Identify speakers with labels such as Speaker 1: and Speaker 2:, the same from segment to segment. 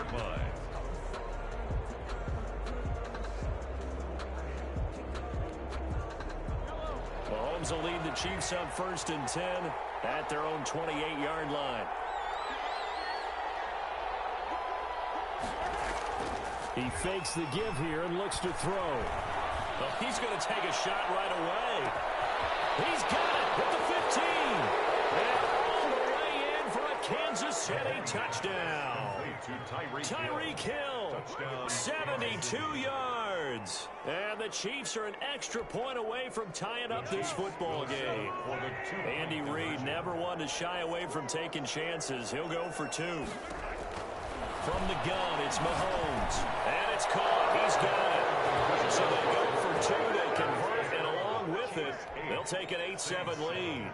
Speaker 1: 2-yard line.
Speaker 2: Mahomes will lead the Chiefs up 1st and 10 at their own 28-yard line. He fakes the give here and looks to throw. Oh, he's going to take a shot right away. He's got it with the 15. And all the way in for a Kansas City touchdown. Tyreek Hill, 72 yards. And the Chiefs are an extra point away from tying up this football game. Andy Reid never one to shy away from taking chances. He'll go for 2. From the gun, it's Mahomes. And it's caught. He's got it. So they go for 2. They convert, and along with it, they'll take an 8-7 lead.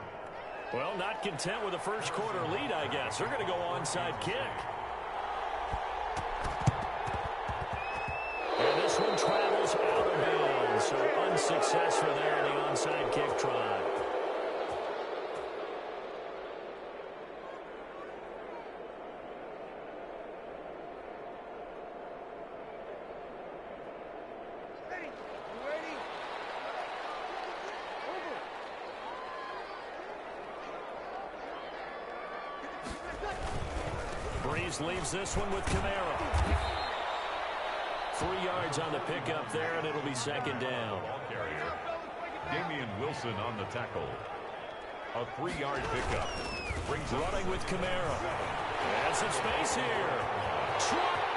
Speaker 2: Well, not content with a first quarter lead, I guess. They're going to go onside kick. And this one travels out of bounds. So unsuccessful there in the onside kick try. Breeze leaves this one with Kamara. 3 yards on the pickup there, and it'll be 2nd down.
Speaker 1: Ball carrier, Damian Wilson on the tackle. A 3-yard pickup. Brings
Speaker 2: running with Kamara. Has some space here.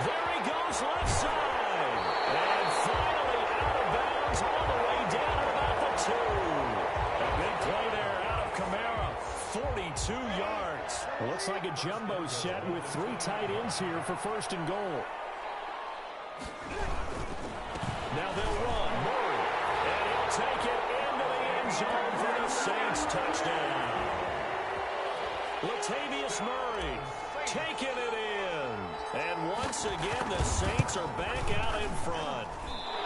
Speaker 2: There he goes, left side. And finally out of bounds all the way down at about the 2. A big play there out of Kamara. 42 yards. Looks like a jumbo set with 3 tight ends here for 1st and goal. Now they'll run. Murray. And he'll take it into the end zone for the Saints touchdown. Latavius Murray taking it in. And once again, the Saints are back out in front.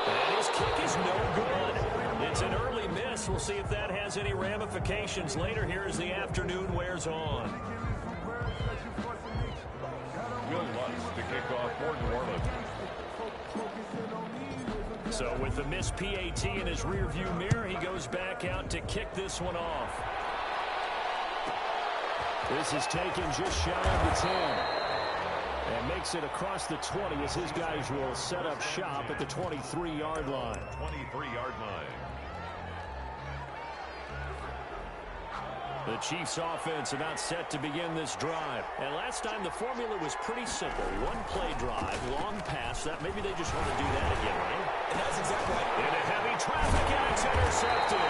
Speaker 2: And his kick is no good. It's an early miss. We'll see if that has any ramifications later here as the afternoon wears on.
Speaker 1: Will Lutz to kick off for New Orleans.
Speaker 2: So with the missed PAT in his rearview mirror, he goes back out to kick this one off. This is taken just shy of the 10. And makes it across the 20 as his guys will set up shop at the 23-yard line.
Speaker 1: 23-yard line.
Speaker 2: The Chiefs offense about set to begin this drive. And last time the formula was pretty simple. 1-play drive, long pass. That maybe they just want to do that again, right?
Speaker 3: And that's exactly right.
Speaker 2: Into heavy traffic, and it's intercepted.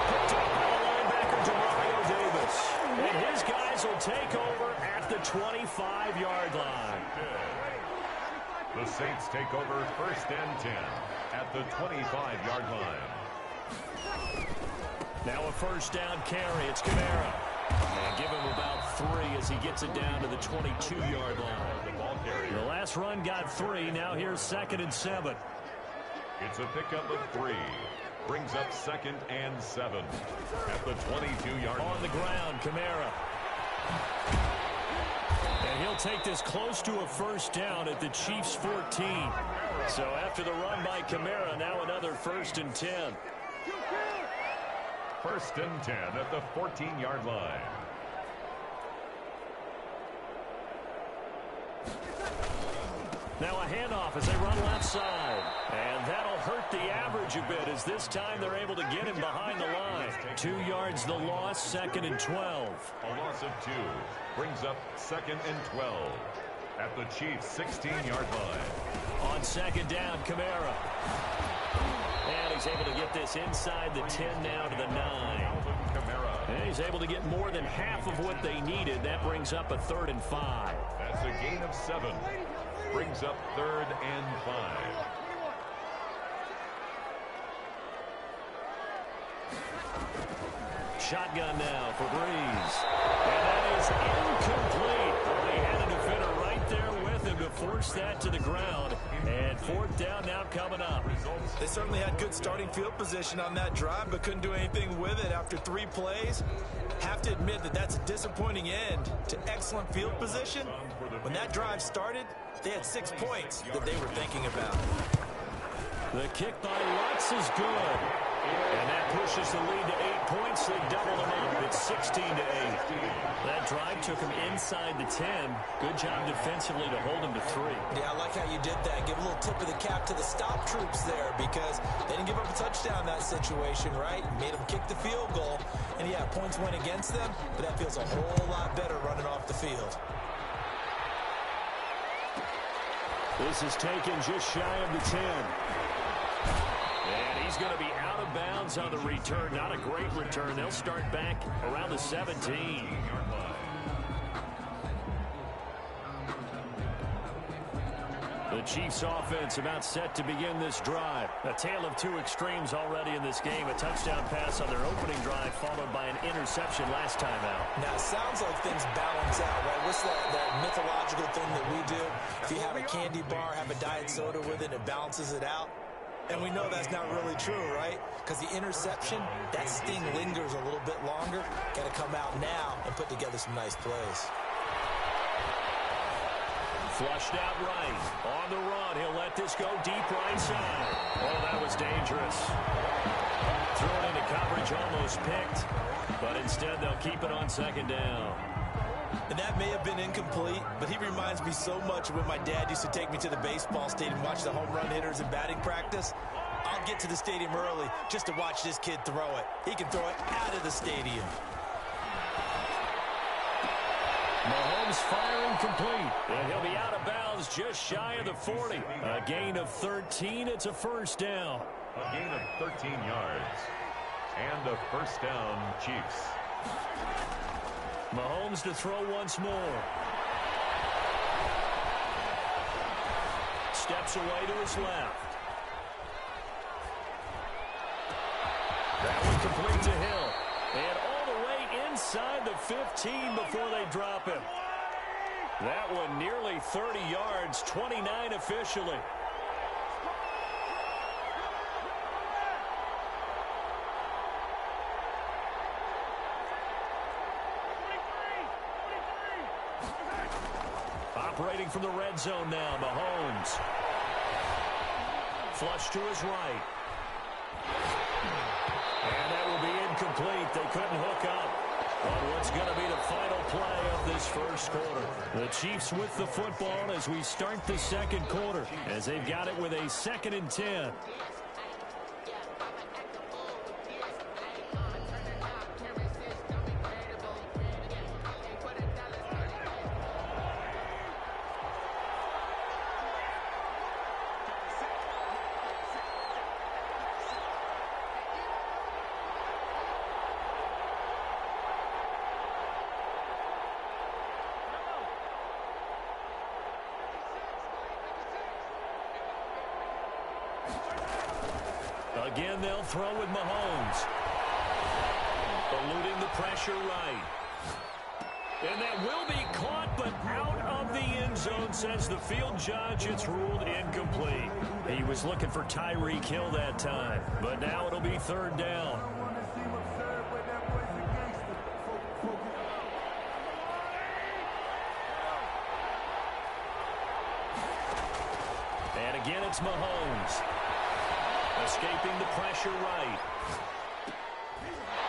Speaker 2: Picked up by the linebacker, Demario Davis. And his guys will take over at the 25-yard line.
Speaker 1: The Saints take over 1st and 10 at the 25-yard line.
Speaker 2: Now a 1st down carry. It's Kamara. And give him about 3 as he gets it down to the 22-yard line. The last run got 3. Now here's 2nd and 7.
Speaker 1: It's a pickup of 3. Brings up 2nd and 7 at the 22-yard line.
Speaker 2: On the ground, Kamara. And he'll take this close to a 1st down at the Chiefs' 14. So after the run by Kamara, now another 1st and 10.
Speaker 1: 1st and 10 at the 14-yard line.
Speaker 2: Now a handoff as they run left side. And that'll hurt the average a bit as this time they're able to get him behind the line. 2 yards the loss, 2nd and 12.
Speaker 1: A loss of 2 brings up 2nd and 12 at the Chiefs' 16-yard line.
Speaker 2: On 2nd down, Kamara. And he's able to get this inside the 10 now to the 9. And he's able to get more than half of what they needed. That brings up a 3rd and 5.
Speaker 1: That's a gain of 7. Brings up 3rd and 5.
Speaker 2: Shotgun now for Breeze. And that is incomplete. They had a defender right there with him to force that to the ground. And 4th down now coming up.
Speaker 3: They certainly had good starting field position on that drive, but couldn't do anything with it after 3 plays. Have to admit that that's a disappointing end to excellent field position. When that drive started, they had 6 points that they were thinking about.
Speaker 2: The kick by Lutz is good. And that pushes the lead to 8 points. They double them up. It's 16-8. That drive took him inside the 10. Good job defensively to hold him to 3.
Speaker 3: Yeah, I like how you did that. Give a little tip of the cap to the stop troops there because they didn't give up a touchdown in that situation, right? Made them kick the field goal. And, yeah, points went against them, but that feels a whole lot better running off the field.
Speaker 2: This is taken just shy of the 10. And he's going to be out of bounds on the return. Not a great return. They'll start back around the 17. The Chiefs offense about set to begin this drive. A tale of two extremes already in this game. A touchdown pass on their opening drive followed by an interception last time out.
Speaker 3: Now, it sounds like things balance out, right? What's that mythological thing that we do? If you have a candy bar, have a diet soda with it, it balances it out. And we know that's not really true, right? Because the interception, that sting lingers a little bit longer. Got to come out now and put together some nice plays.
Speaker 2: Flushed out right. On the run. He'll let this go deep right side. Oh, that was dangerous. Thrown into coverage, almost picked. But instead, they'll keep it on second down.
Speaker 3: And that may have been incomplete, but he reminds me so much of when my dad used to take me to the baseball stadium and watch the home run hitters in batting practice. I'll get to the stadium early just to watch this kid throw it. He can throw it out of the stadium.
Speaker 2: Mahomes firing complete. And he'll be out of bounds just shy of the 40. A gain of 13. It's a first down.
Speaker 1: A gain of 13 yards. And a first down, Chiefs.
Speaker 2: Mahomes to throw once more. Steps away to his left. That one complete to Hill. And all the way inside the 15 before they drop him. That one nearly 30 yards, 29 officially. Operating from the red zone now, Mahomes. Flush to his right. And that will be incomplete. They couldn't hook up on what's going to be the final play of this first quarter. The Chiefs with the football as we start the second quarter, as they've got it with a 2nd and 10. Again, they'll throw with Mahomes. Eluding the pressure right. And that will be caught, but out of the end zone, says the field judge. It's ruled incomplete. He was looking for Tyreek Hill that time, but now it'll be 3rd down. And again, it's Mahomes. Escaping the pressure right.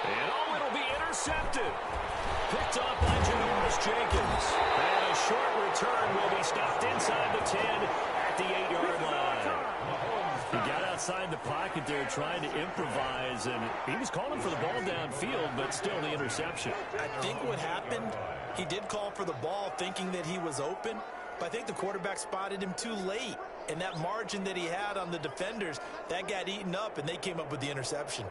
Speaker 2: And oh, it'll be intercepted. Picked off by Janoris Jenkins. And a short return will be stopped inside the 10 at the 8-yard line. He got outside the pocket there trying to improvise, and he was calling for the ball downfield, but still the interception.
Speaker 3: I think what happened, he did call for the ball thinking that he was open, but I think the quarterback spotted him too late. And that margin that he had on the defenders, that got eaten up, and they came up with the interception.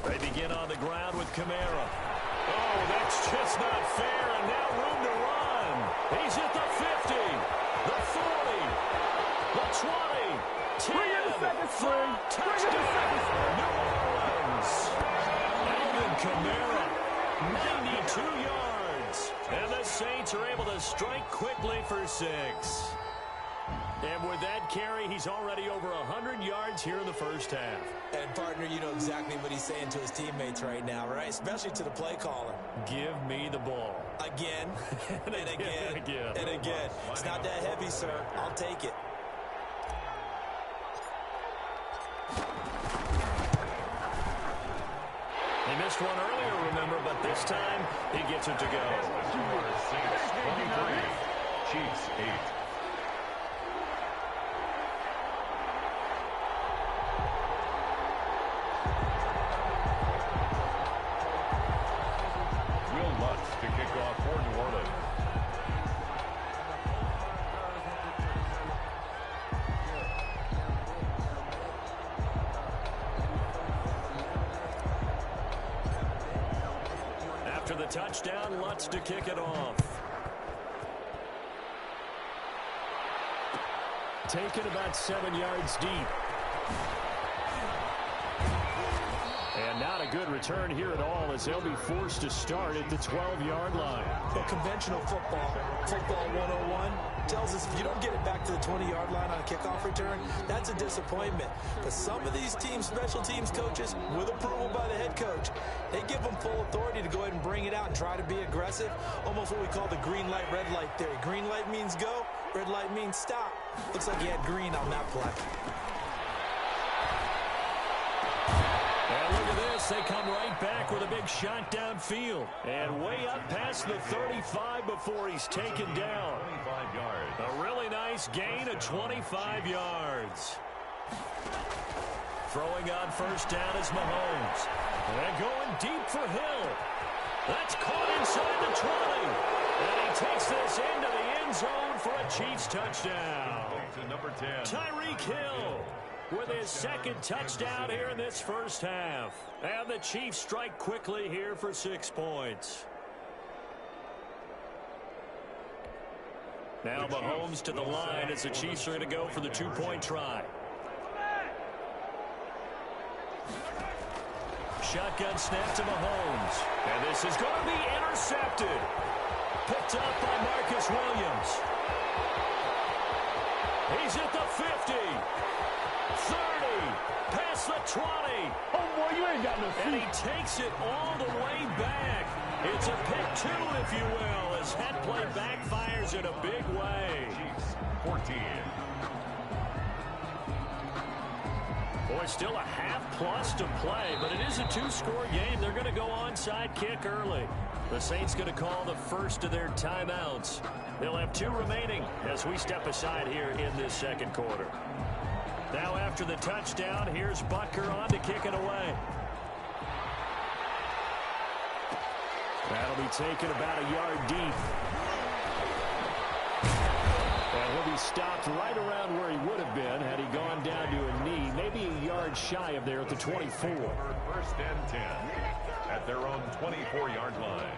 Speaker 2: They begin on the ground with Kamara. Oh, that's just not fair, and now room to run. He's at the 50, the 40, the 20. 10, touchdown, New Orleans. Alvin Kamara, 92 yards. And the Saints are able to strike quickly for 6. And with that carry, he's already over 100 yards here in the first half.
Speaker 3: And, partner, you know exactly what he's saying to his teammates right now, right? Especially to the play caller.
Speaker 2: Give me the ball.
Speaker 3: Again, and again, and again. It's not that heavy, sir. I'll take it.
Speaker 2: He missed one earlier, remember, but this time he gets it to go.
Speaker 1: Saints 23, Chiefs 8. To kick off for New Orleans.
Speaker 2: After the touchdown, Lutz to kick it off. Taken about 7 yards deep. And not a good return here at all as they'll be forced to start at the 12-yard line.
Speaker 3: Well, conventional football 101, tells us if you don't get it back to the 20-yard line on a kickoff return, that's a disappointment. But some of these teams, special teams coaches, with approval by the head coach, they give them full authority to go ahead and bring it out and try to be aggressive. Almost what we call the green light, red light theory. Green light means go, red light means stop. Looks like he had green on that play.
Speaker 2: And look at this. They come right back with a big shot downfield. And way up past the 35 before he's taken down.
Speaker 1: 25 yards.
Speaker 2: A really nice gain of 25 yards. Throwing on first down is Mahomes. And going deep for Hill. That's caught inside the 20. And he takes this into the end zone for a Chiefs touchdown.
Speaker 1: To number 10.
Speaker 2: Tyreek Hill with his second touchdown here in this first half. And the Chiefs strike quickly here for 6 points. Now Mahomes to the line as the Chiefs are going to go for the 2-point try. Shotgun snap to Mahomes. And this is going to be intercepted. Picked up by Marcus Williams. He's at the 50. 30. Past the 20.
Speaker 4: Oh, boy, you ain't got no feet.
Speaker 2: And he takes it all the way back. It's a pick 2, if you will, as that play backfires in a big way.
Speaker 1: Chiefs 14.
Speaker 2: Boy, still a half-plus to play, but it is a 2-score game. They're going to go onside kick early. The Saints going to call the first of their timeouts. They'll have 2 remaining as we step aside here in this second quarter. Now after the touchdown, here's Butker on to kick it away. That'll be taken about a yard deep. And he'll be stopped right around where he would have been had he gone down to a knee, maybe a yard shy of there at the 24.
Speaker 1: First and 10 at their own 24-yard line.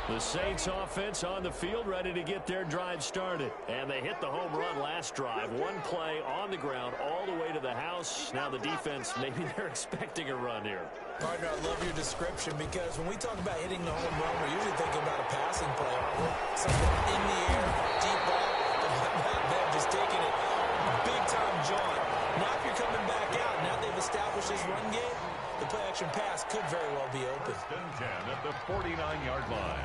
Speaker 2: The Saints offense on the field ready to get their drive started. And they hit the home run last drive. One play on the ground all the way to the house. Now the defense, maybe they're expecting a run here.
Speaker 3: Partner, I love your description because when we talk about hitting the home run, we're usually thinking about a passing play, aren't we? Something in the air, deep ball, them just taking it big-time jaunt. Now if you're coming back out, now they've established this run game, the play-action pass could very well be open.
Speaker 1: First and 10 at the 49-yard line.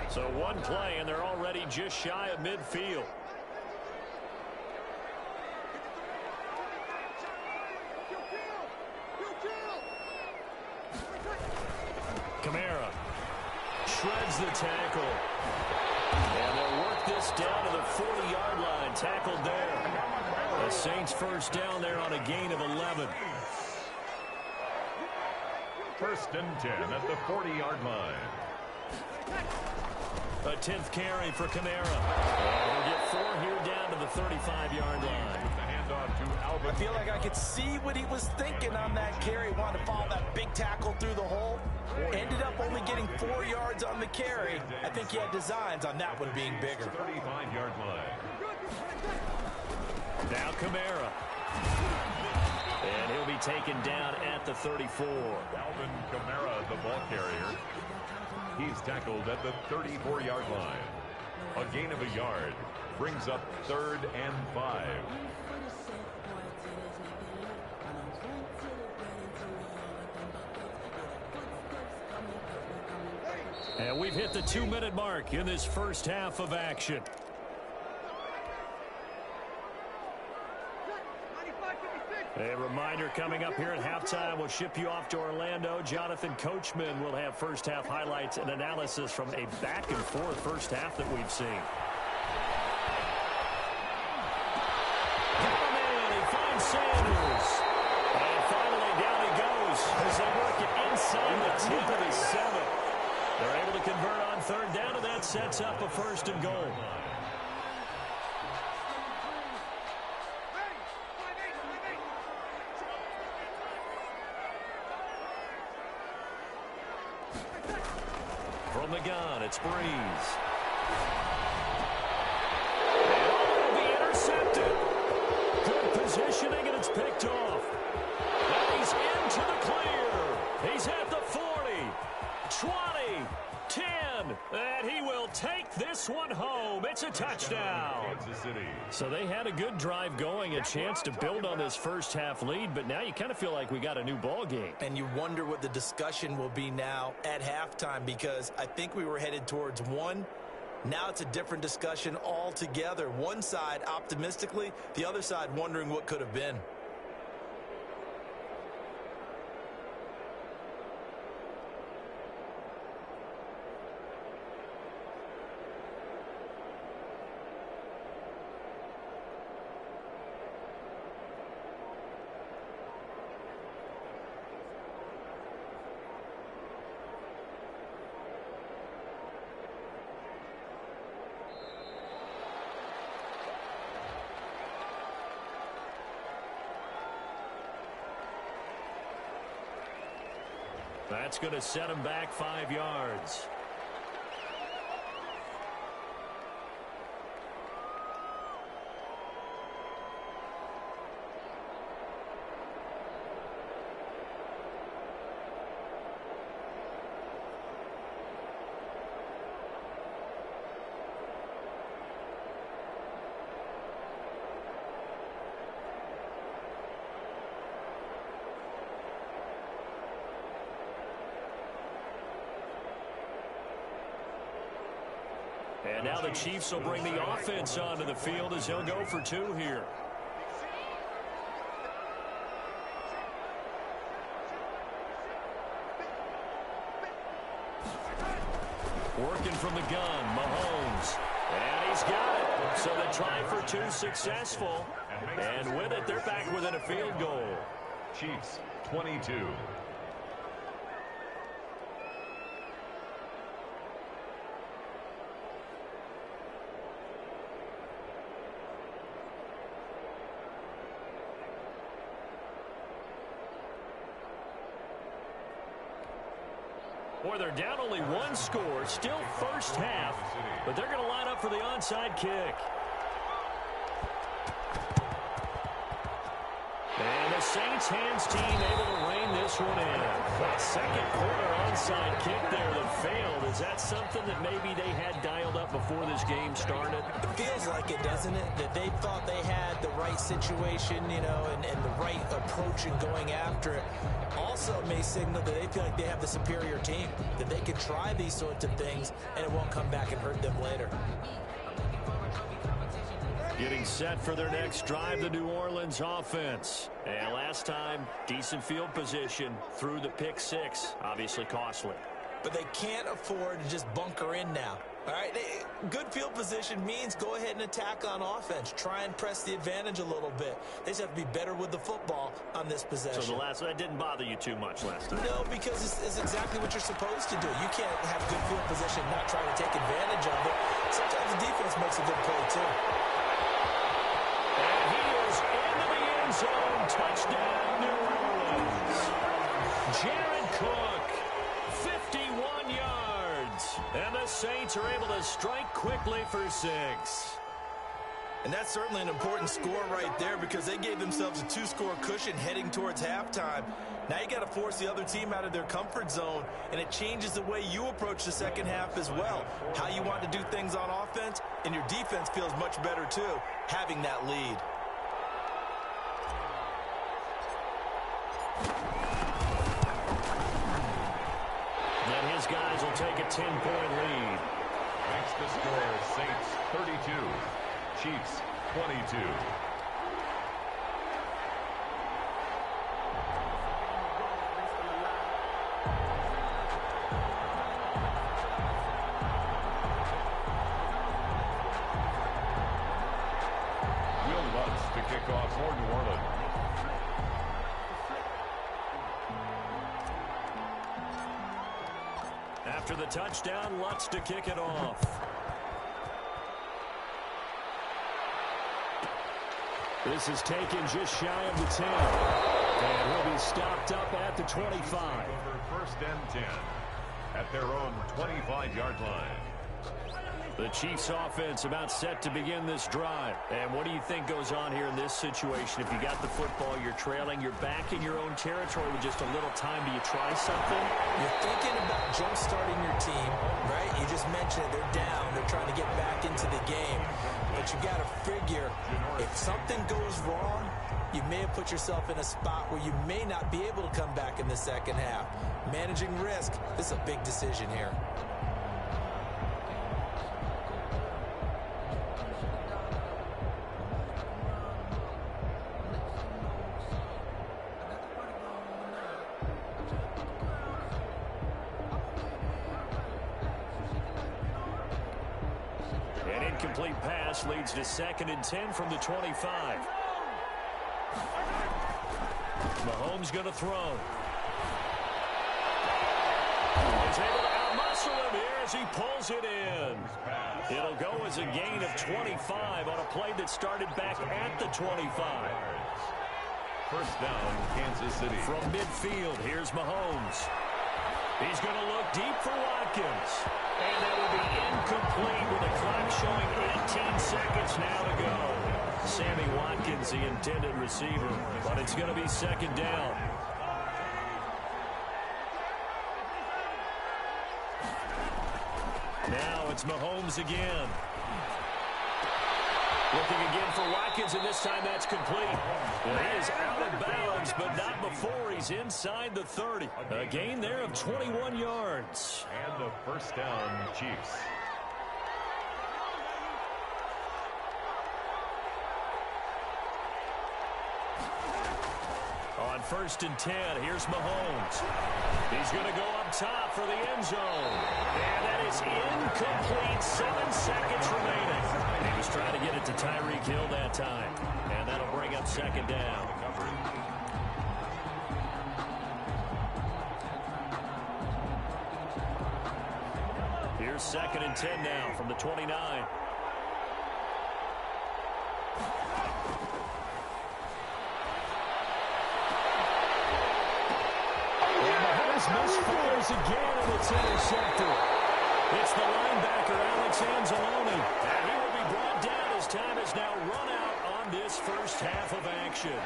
Speaker 2: So one play, and they're already just shy of midfield. Kamara shreds the tackle. And they'll work this down to the 40-yard line. Tackled there. The Saints first down there on a gain of 11.
Speaker 1: First and 10 at the 40-yard line.
Speaker 2: A 10th carry for Kamara. We'll get 4 here down to the 35-yard line.
Speaker 1: The handoff to Alvin
Speaker 3: feel like I could see what he was thinking on that carry. Wanted to follow that big tackle through the hole. Ended up only getting 4 yards on the carry. I think he had designs on that one being bigger.
Speaker 1: 35-yard line.
Speaker 2: Now Kamara. And he'll be taken down at the 34.
Speaker 1: Alvin Kamara, the ball carrier. He's tackled at the 34-yard line. A gain of a yard brings up 3rd and 5.
Speaker 2: And we've hit the 2-minute mark in this first half of action. A reminder coming up here at halftime, we'll ship you off to Orlando. Jonathan Coachman will have first half highlights and analysis from a back and forth first half that we've seen. He finds Sanders. And finally down he goes as they work it inside the 10 of the 7. They're able to convert on 3rd down, and that sets up a 1st and goal. From the gun, it's Breeze. And will be intercepted. Good positioning, and it's picked off. And he's into the clear. He's at the 40, 20, 10, and he will take this one home. It's a touchdown.
Speaker 1: Kansas City.
Speaker 2: So they had a good drive going, a chance to build on this first half lead, but now you kind of feel like we got a new ball game.
Speaker 3: And you wonder what the discussion will be now at halftime, because I think we were headed towards one. Now it's a different discussion altogether. One side optimistically, the other side wondering what could have been.
Speaker 2: That's going to set him back 5 yards. And now the Chiefs will bring the offense onto the field as he'll go for 2 here. Working from the gun, Mahomes. And he's got it. So the try for 2 successful. And with it, they're back within a field goal.
Speaker 1: Chiefs 22.
Speaker 2: Boy, they're down only 1 score, still first half, but they're going to line up for the onside kick. And the Saints hands team able to rein this one in. That second quarter onside kick there that failed. Is that something that maybe they had dialed up before this game started?
Speaker 3: It feels like it, doesn't it? That they thought they had the right situation, you know, and the right approach in going after it. Also may signal that they feel like they have the superior team, that they can try these sorts of things and it won't come back and hurt them later.
Speaker 2: Getting set for their next drive, the New Orleans offense. And last time, decent field position through the pick 6. Obviously costly.
Speaker 3: But they can't afford to just bunker in now. All right, good field position means go ahead and attack on offense. Try and press the advantage a little bit. They just have to be better with the football on this possession.
Speaker 2: So that didn't bother you too much last time?
Speaker 3: No, because it's exactly what you're supposed to do. You can't have good field position and not try to take advantage of it. Sometimes the defense makes a good play, too.
Speaker 2: And he is into the end zone Touchdown, New Orleans. Jared Cook, 51 yards. And the Saints are able to strike quickly for 6.
Speaker 3: And that's certainly an important score right there because they gave themselves a 2-score cushion heading towards halftime. Now you got to force the other team out of their comfort zone, and it changes the way you approach the second half as well. How you want to do things on offense, and your defense feels much better too, having that lead.
Speaker 2: And his guys will take a 10-point lead.
Speaker 1: Makes the score Saints 32, Chiefs 22. To kick off for New Orleans.
Speaker 2: After the touchdown, Lutz to kick it off. This is taken just shy of the 10. And he'll be stopped up at the 25.
Speaker 1: Over 1st and 10 at their own 25-yard line.
Speaker 2: The Chiefs offense about set to begin this drive. And what do you think goes on here in this situation? If you got the football, you're trailing, you're back in your own territory with just a little time. Do you try something?
Speaker 3: You're thinking about jump-starting your team, right? You just mentioned it. They're down. They're trying to get back into the game. But you got to figure if something goes wrong, you may have put yourself in a spot where you may not be able to come back in the second half. Managing risk, this is a big decision here.
Speaker 2: Incomplete pass leads to 2nd and 10 from the 25. Mahomes going to throw. He's able to outmuscle him here as he pulls it in. It'll go as a gain of 25 on a play that started back at the 25.
Speaker 1: 1st down, Kansas City.
Speaker 2: From midfield, here's Mahomes. He's going to look deep for Watkins. And that will be incomplete with the clock showing 18 seconds now to go. Sammy Watkins, the intended receiver, but it's going to be 2nd down. Now it's Mahomes again. Looking again for Watkins, and this time that's complete. Well, he is out of bounds, but not before he's inside the 30. A gain there of 21 yards.
Speaker 1: And the 1st down, Chiefs.
Speaker 2: On 1st and 10, here's Mahomes. He's going to go up top for the end zone. And that is incomplete. 7 seconds remaining. And he was trying to get it to Tyreek Hill that time. And that'll bring up 2nd down. Here's 2nd and 10 now from the 29. Misfires again, and it's intercepted. It's the linebacker, Alex Anzalone. And he will be brought down as time has now run out on this 1st half of action.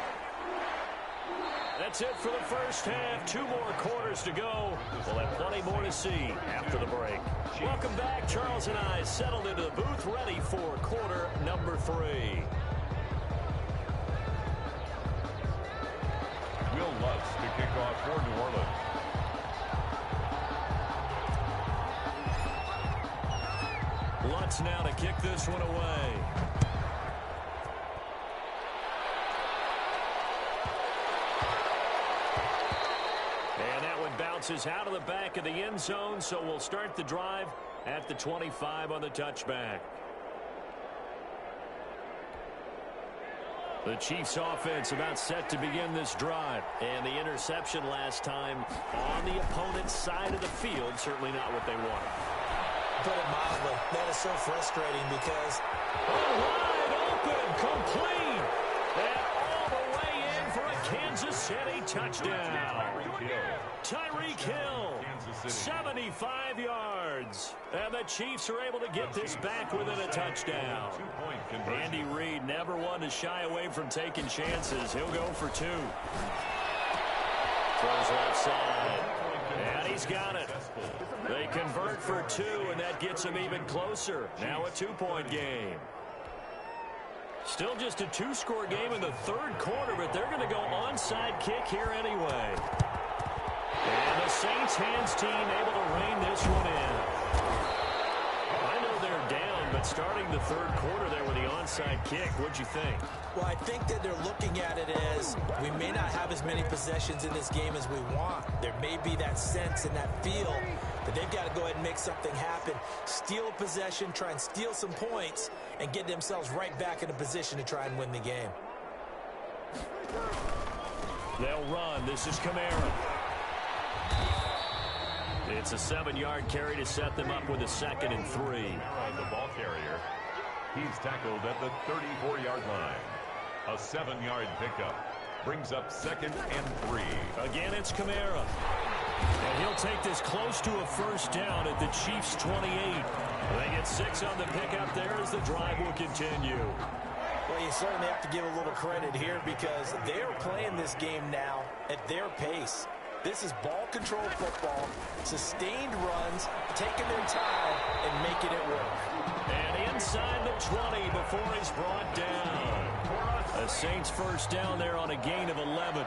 Speaker 2: That's it for the 1st half. 2 more quarters to go. We'll have plenty more to see after the break. Welcome back. Charles and I settled into the booth ready for quarter number 3.
Speaker 1: Will Lutz to kick off for New Orleans.
Speaker 2: Lutz now to kick this one away. And that one bounces out of the back of the end zone, so we'll start the drive at the 25 on the touchback. The Chiefs offense about set to begin this drive. And the interception last time on the opponent's side of the field, certainly not what they wanted.
Speaker 3: Put it mildly, that is so frustrating because
Speaker 2: wide open, complete, and all the way in for a touchdown. Tyreek Hill, 75 yards. And the Chiefs are able to get this back within a touchdown. Andy Reid never one to shy away from taking chances. He'll go for 2. Throws left side. And he's got it. They convert for 2, and that gets them even closer. Now a 2-point game. Still just a 2-score game in the third quarter, but they're going to go onside kick here anyway. And the Saints hands team able to rein this one in. I know they're down, but starting the third quarter there with the onside kick, what'd you think?
Speaker 3: Well, I think that they're looking at it as we may not have as many possessions in this game as we want. There may be that sense and that feel that they've got to go ahead and make something happen. Steal a possession, try and steal some points, and get themselves right back in a position to try and win the game.
Speaker 2: They'll run. This is Kamara. It's a 7-yard carry to set them up with a 2nd and 3.
Speaker 1: The ball carrier. He's tackled at the 34-yard line. A 7-yard pickup brings up 2nd and 3.
Speaker 2: Again, it's Kamara. And he'll take this close to a first down at the Chiefs' 28. They get 6 on the pickup there as the drive will continue.
Speaker 3: Well, you certainly have to give a little credit here because they're playing this game now at their pace. This is ball control football, sustained runs, taking their time, and making it work.
Speaker 2: And inside the 20 before he's brought down. A Saints first down there on a gain of 11.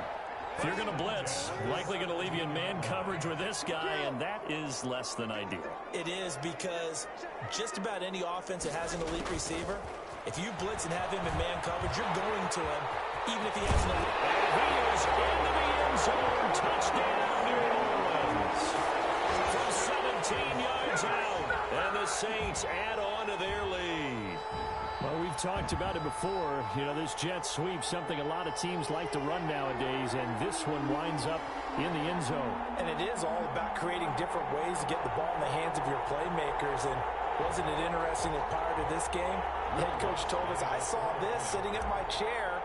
Speaker 2: If you're going to blitz, likely going to leave you in man coverage with this guy, and that is less than ideal.
Speaker 3: It is because just about any offense that has an elite receiver, if you blitz and have him in man coverage, you're going to him, even if he has an elite.
Speaker 2: And he is into the end zone. Touchdown, New Orleans. From 17 yards out, and the Saints add on to their lead.
Speaker 5: Well, we've talked about it before. You know, this jet sweep, something a lot of teams like to run nowadays, and this one winds up in the end zone.
Speaker 3: And it is all about creating different ways to get the ball in the hands of your playmakers. And wasn't it interesting that prior to this game, the head coach told us, I saw this sitting in my chair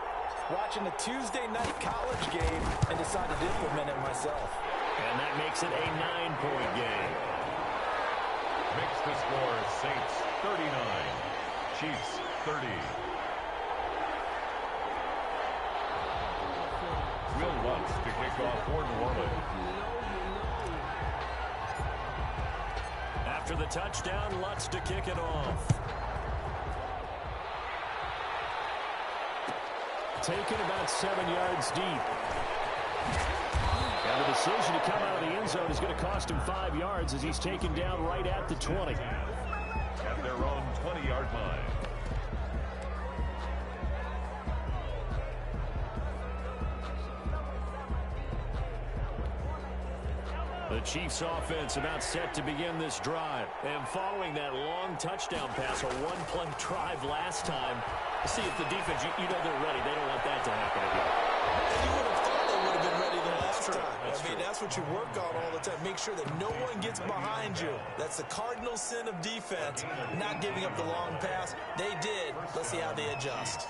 Speaker 3: watching a Tuesday night college game and decided to implement it myself.
Speaker 2: And that makes it a 9-point game.
Speaker 1: Makes the score Saints 39, Chiefs 30. Will Lutz to kick off for New Orleans.
Speaker 2: After the touchdown, Lutz to kick it off.
Speaker 5: Taken about 7 yards deep. And the decision to come out of the end zone is going to cost him 5 yards as he's taken down right at the 20.
Speaker 1: At their own 20-yard line.
Speaker 2: The Chiefs offense about set to begin this drive. And following that long touchdown pass, a one-play drive last time, see if the defense, you know they're ready. They don't want that to happen again.
Speaker 3: And you would have thought they would have been ready the last time. That's what you work on all the time. Make sure that no one gets behind you. That's the cardinal sin of defense, not giving up the long pass. They did. Let's see how they adjust.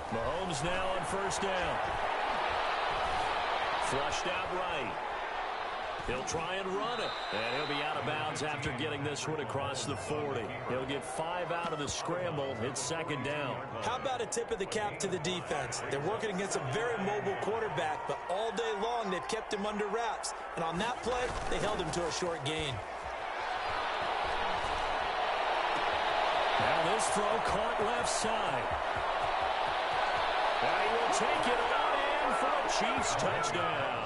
Speaker 2: Mahomes now on first down. Flushed out right. He'll try and run it. And he'll be out of bounds after getting this one across the 40. He'll get 5 out of the scramble. It's second down.
Speaker 3: How about a tip of the cap to the defense? They're working against a very mobile quarterback, but all day long they've kept him under wraps. And on that play, they held him to a short gain.
Speaker 2: Now this throw caught left side. And he will take it on in for a Chiefs touchdown.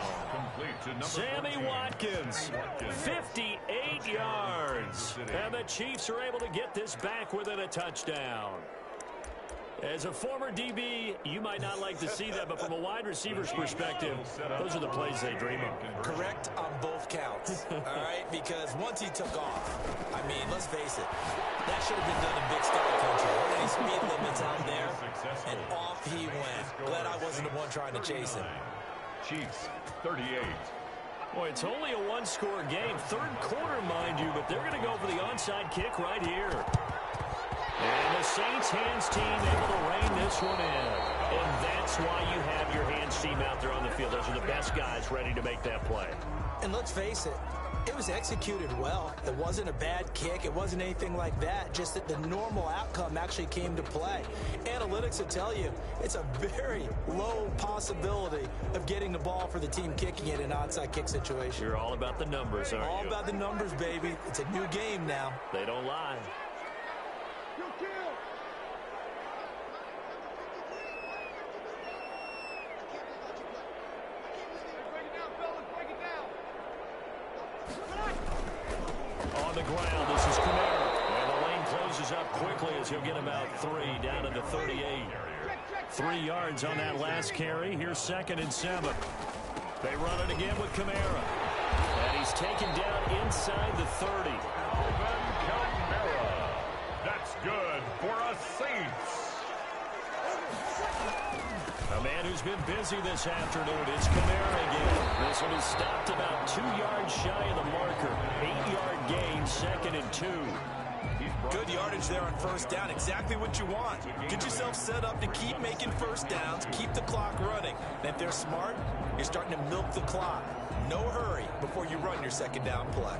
Speaker 2: Sammy Watkins, 58 yards. And the Chiefs are able to get this back within a touchdown. As a former DB, you might not like to see that, but from a wide receiver's perspective, those are the plays they dream of.
Speaker 3: Correct on both counts, all right? Because once he took off, I mean, let's face it, that should have been done in Big Sky Country. Any speed limits out there, and off he went. Glad I wasn't the one trying to chase him.
Speaker 1: Chiefs 38.
Speaker 2: Boy, it's only a one-score game. Third quarter, mind you, but they're going to go for the onside kick right here. And the Saints hands team able to rein this one in. And that's why you have your hands team out there on the field. Those are the best guys ready to make that play.
Speaker 3: And let's face it, it was executed well. It wasn't a bad kick. It wasn't anything like that. Just that the normal outcome actually came to play. Analytics will tell you it's a very low possibility of getting the ball for the team kicking it in an onside kick situation.
Speaker 2: You're all about the numbers, aren't you?
Speaker 3: All about the numbers, baby. It's a new game now.
Speaker 2: They don't lie. On the ground, this is Kamara. And the lane closes up quickly as he'll get about 3 down to the 38.
Speaker 5: 3 yards on that last carry. Here's 2nd and 7.
Speaker 2: They run it again with Kamara. And he's taken down inside the 30.
Speaker 1: Kamara. That's good for a Saints.
Speaker 2: A man who's been busy this afternoon. It's Kamara again. This one is stopped about 2 yards shy of the marker. 8-yard gain, 2nd and 2.
Speaker 3: Good yardage there on first down. Exactly what you want. Get yourself set up to keep making first downs, keep the clock running. And if they're smart, you're starting to milk the clock. No hurry before you run your second down play.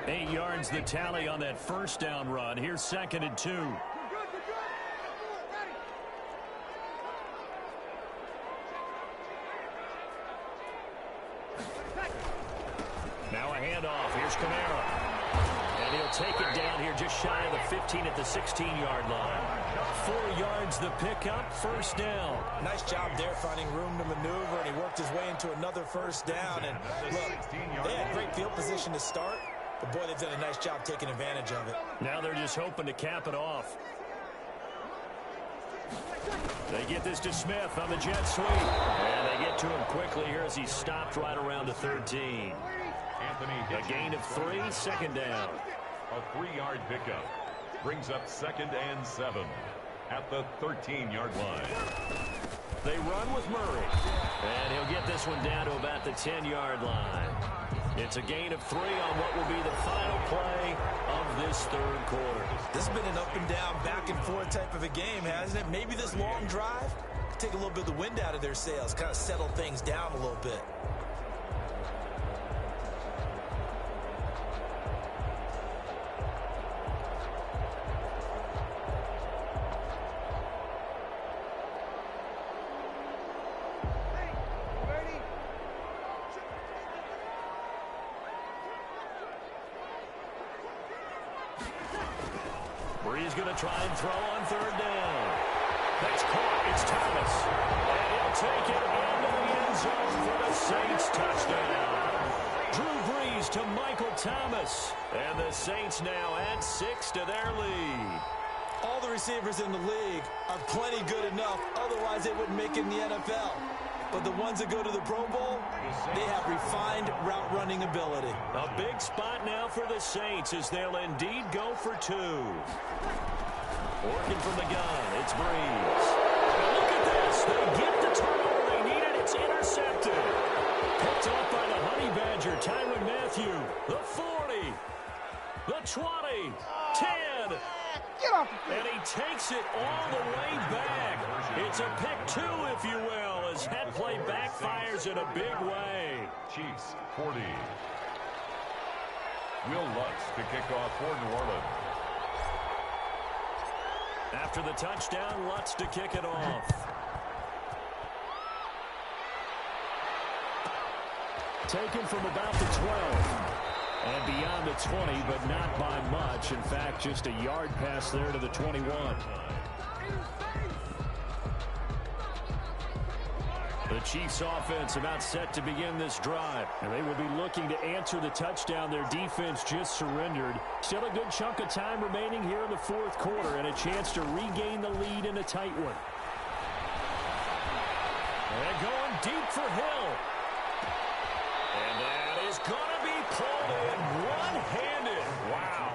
Speaker 5: Eight yards the tally on that first down run. Here's 2nd and 2. Now a handoff. Here's Kamara. And he'll take it down here just shy of the 15 at the 16-yard line. 4 yards the pickup, first down.
Speaker 3: Nice job there finding room to maneuver, and he worked his way into another first down. And look, they had great field position to start, but boy, they've done a nice job taking advantage of it.
Speaker 5: Now they're just hoping to cap it off. They get this to Smith on the jet sweep. And they get to him quickly here as he's stopped right around the 13. A gain of 3, 2nd down.
Speaker 1: A 3-yard pickup brings up 2nd and 7 at the 13-yard line.
Speaker 2: They run with Murray. And he'll get this one down to about the 10-yard line. It's a gain of 3 on what will be the final play of this third quarter.
Speaker 3: This has been an up and down, back and forth type of a game, hasn't it? Maybe this long drive could take a little bit of the wind out of their sails, kind of settle things down a little bit.
Speaker 5: Bree's going to try and throw on 3rd down. That's caught. It's Thomas. And he'll take it into the end zone for the Saints touchdown. Drew Brees to Michael Thomas. And the Saints now add 6 to their lead.
Speaker 3: All the receivers in the league are plenty good enough. Otherwise, they wouldn't make it in the NFL. But the ones that go to the Pro Bowl, they have refined route running ability.
Speaker 2: A big spot now for the Saints as they'll indeed go for 2. Working from the gun, it's Brees. And look at this. They get the turnover they needed. It's intercepted.
Speaker 5: Picked off by the Honey Badger, Tyrann Mathieu. The 40. The 20. 10. And he takes it all the way back. It's a pick 2, if you will, as that play backfires in a big way.
Speaker 1: Chiefs 40. Will Lutz to kick off for New Orleans.
Speaker 5: After the touchdown, Lutz to kick it off. Taken from about the 12. And beyond the 20, but not by much. In fact, just a yard pass there to the 21. The Chiefs offense about set to begin this drive. And they will be looking to answer the touchdown. Their defense just surrendered. Still a good chunk of time remaining here in the fourth quarter and a chance to regain the lead in a tight one. And going deep for Hill. And that is going to be pulled in one-handed. Wow.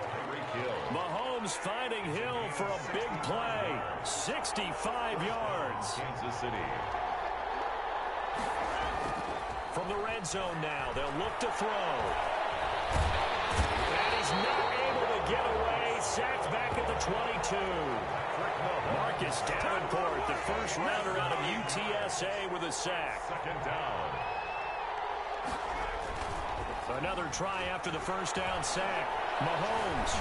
Speaker 5: Mahomes finding Hill for a big play. 65 yards.
Speaker 1: Kansas City.
Speaker 5: From the red zone now, they'll look to throw. And
Speaker 2: 2. Marcus Davenport, the first rounder out of UTSA with a sack.
Speaker 1: Second down.
Speaker 2: Another try after the first down sack. Mahomes.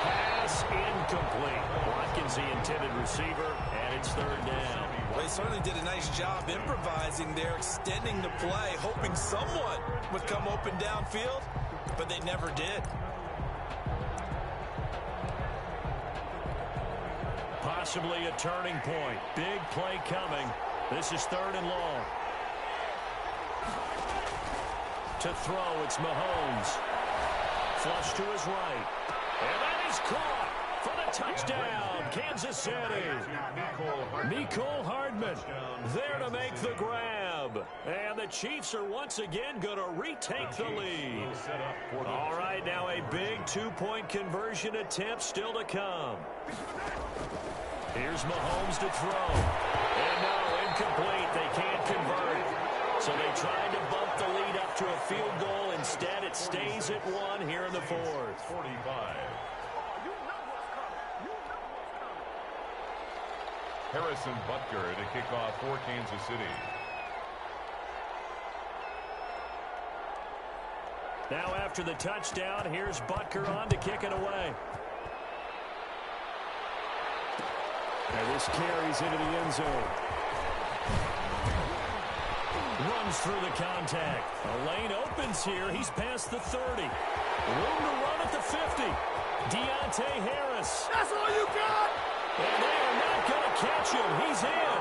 Speaker 2: Pass incomplete. Watkins the intended receiver, and it's third down.
Speaker 3: Well, they certainly did a nice job improvising there, extending the play, hoping someone would come open downfield, but they never did.
Speaker 2: Possibly a turning point. Big play coming. This is third and long. To throw, it's Mahomes. Flush to his right. And that is caught for the touchdown, Kansas City. Mecole Hardman there to make the grab. And the Chiefs are once again going to retake the lead. All right, now a big two-point conversion attempt still to come. Here's Mahomes to throw. And no, incomplete. They can't convert. So they tried to bump the lead up to a field goal. Instead, it stays at 1 here in the fourth.
Speaker 1: 45. Harrison Butker to kick off for Kansas City.
Speaker 2: Now after the touchdown, here's Butker on to kick it away. And this carries into the end zone. Runs through the contact. A lane opens here. He's past the 30. Room to run at the 50. Deontay Harris.
Speaker 4: That's all you got?
Speaker 2: And they are not going to catch him. He's in.